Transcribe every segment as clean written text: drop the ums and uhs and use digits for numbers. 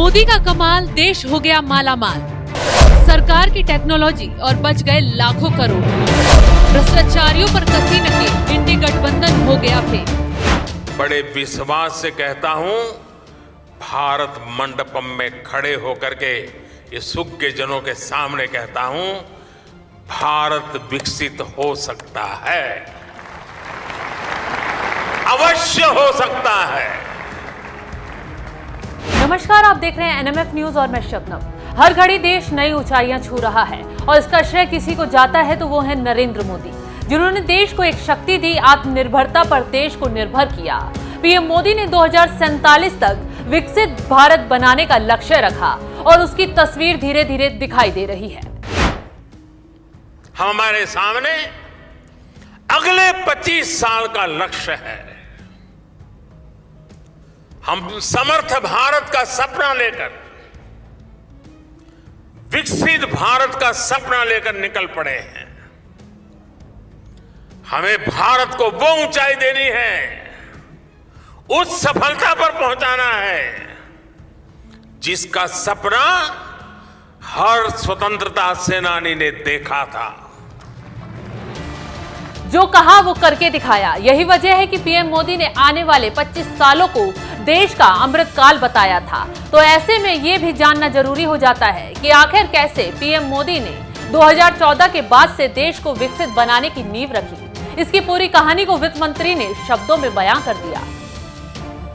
मोदी का कमाल, देश हो गया मालामाल। सरकार की टेक्नोलॉजी और बच गए लाखों करोड़। भ्रष्टाचारियों पर कसी नकेल, इंडी गठबंधन हो गया फेल। बड़े विश्वास से कहता हूं, भारत मंडपम में खड़े होकर के ये सूखे जनों के सामने कहता हूं, भारत विकसित हो सकता है, अवश्य हो सकता है। नमस्कार, आप देख रहे हैं एनएमएफ न्यूज और मैं शबनम। हर घड़ी देश नई ऊंचाइयां छू रहा है और इसका श्रेय किसी को जाता है तो वो है नरेंद्र मोदी, जिन्होंने देश को एक शक्ति दी, आत्मनिर्भरता पर देश को निर्भर किया। पीएम मोदी ने 2047 तक विकसित भारत बनाने का लक्ष्य रखा और उसकी तस्वीर धीरे धीरे दिखाई दे रही है। हमारे सामने अगले 25 साल का लक्ष्य है। हम समर्थ भारत का सपना लेकर, विकसित भारत का सपना लेकर निकल पड़े हैं। हमें भारत को वो ऊंचाई देनी है, उस सफलता पर पहुंचाना है जिसका सपना हर स्वतंत्रता सेनानी ने देखा था। जो कहा वो करके दिखाया। यही वजह है कि पीएम मोदी ने आने वाले 25 सालों को देश का अमृत काल बताया था। तो ऐसे में ये भी जानना जरूरी हो जाता है कि आखिर कैसे पीएम मोदी ने 2014 के बाद से देश को विकसित बनाने की नींव रखी। इसकी पूरी कहानी को वित्त मंत्री ने शब्दों में बयां कर दिया।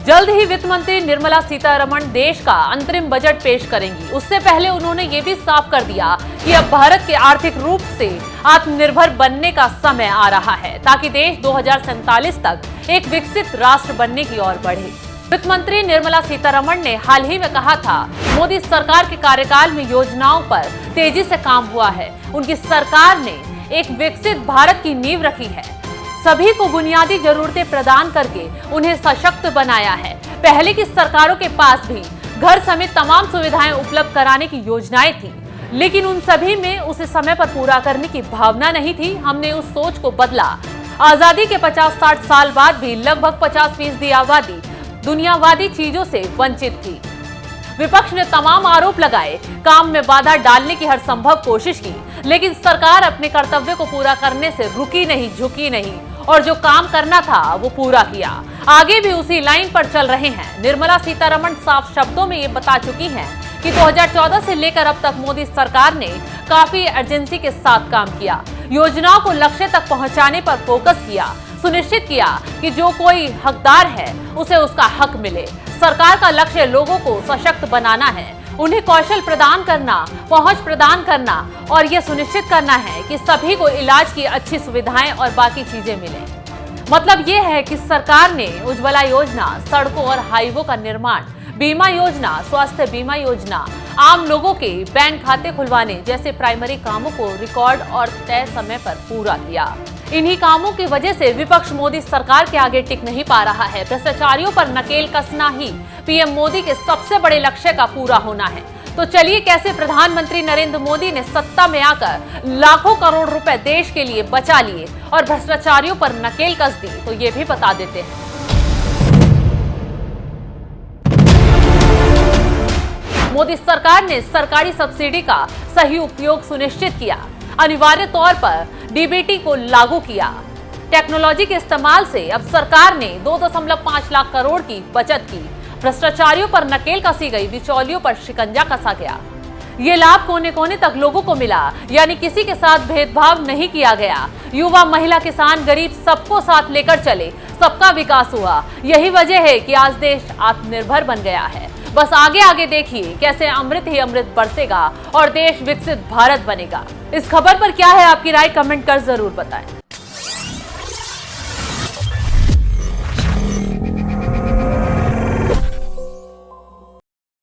जल्द ही वित्त मंत्री निर्मला सीतारमण देश का अंतरिम बजट पेश करेंगी। उससे पहले उन्होंने ये भी साफ कर दिया कि अब भारत के आर्थिक रूप से आत्मनिर्भर बनने का समय आ रहा है, ताकि देश 2047 तक एक विकसित राष्ट्र बनने की ओर बढ़े। वित्त मंत्री निर्मला सीतारमण ने हाल ही में कहा था, मोदी सरकार के कार्यकाल में योजनाओं पर तेजी से काम हुआ है। उनकी सरकार ने एक विकसित भारत की नींव रखी है, सभी को बुनियादी जरूरतें प्रदान करके उन्हें सशक्त बनाया है। पहले की सरकारों के पास भी घर समेत तमाम सुविधाएं उपलब्ध कराने की योजनाएं थी, लेकिन उन सभी में उसे समय पर पूरा करने की भावना नहीं थी। हमने उस सोच को बदला। आजादी के 50-60 साल बाद भी लगभग 50% आबादी दुनियावादी चीजों से वंचित थी। विपक्ष ने तमाम आरोप लगाए, काम में बाधा डालने की हर संभव कोशिश की, लेकिन सरकार अपने कर्तव्य को पूरा करने से रुकी नहीं, झुकी नहीं और जो काम करना था वो पूरा किया। आगे भी उसी लाइन पर चल रहे हैं। निर्मला सीतारमण साफ शब्दों में ये बता चुकी हैं कि 2014 से लेकर अब तक मोदी सरकार ने काफी अर्जेंसी के साथ काम किया, योजनाओं को लक्ष्य तक पहुंचाने पर फोकस किया, सुनिश्चित किया कि जो कोई हकदार है उसे उसका हक मिले। सरकार का लक्ष्य लोगों को सशक्त बनाना है, उन्हें कौशल प्रदान करना, पहुंच प्रदान करना और यह सुनिश्चित करना है कि सभी को इलाज की अच्छी सुविधाएं और बाकी चीजें मिलें। मतलब ये है कि सरकार ने उज्ज्वला योजना, सड़कों और हाईवे का निर्माण, बीमा योजना, स्वास्थ्य बीमा योजना, आम लोगों के बैंक खाते खुलवाने जैसे प्राइमरी कामों को रिकॉर्ड और तय समय पर पूरा किया। इन्हीं कामों की वजह से विपक्ष मोदी सरकार के आगे टिक नहीं पा रहा है। भ्रष्टाचारियों पर नकेल कसना ही पीएम मोदी के सबसे बड़े लक्ष्य का पूरा होना है। तो चलिए कैसे प्रधानमंत्री नरेंद्र मोदी ने सत्ता में आकर लाखों करोड़ रुपए देश के लिए बचा लिए और भ्रष्टाचारियों पर नकेल कस दी, तो ये भी बता देते हैं। मोदी सरकार ने सरकारी सब्सिडी का सही उपयोग सुनिश्चित किया, अनिवार्य तौर पर डीबीटी को लागू किया। टेक्नोलॉजी के इस्तेमाल से अब सरकार ने 2.5 लाख करोड़ की बचत की। भ्रष्टाचारियों पर नकेल कसी गई, बिचौलियों पर शिकंजा कसा गया। ये लाभ कोने कोने तक लोगों को मिला, यानी किसी के साथ भेदभाव नहीं किया गया। युवा, महिला, किसान, गरीब सबको साथ लेकर चले, सबका विकास हुआ। यही वजह है कि आज देश आत्मनिर्भर बन गया है। बस आगे आगे देखिए कैसे अमृत ही अमृत बरसेगा और देश विकसित भारत बनेगा। इस खबर पर क्या है आपकी राय, कमेंट कर जरूर बताएं।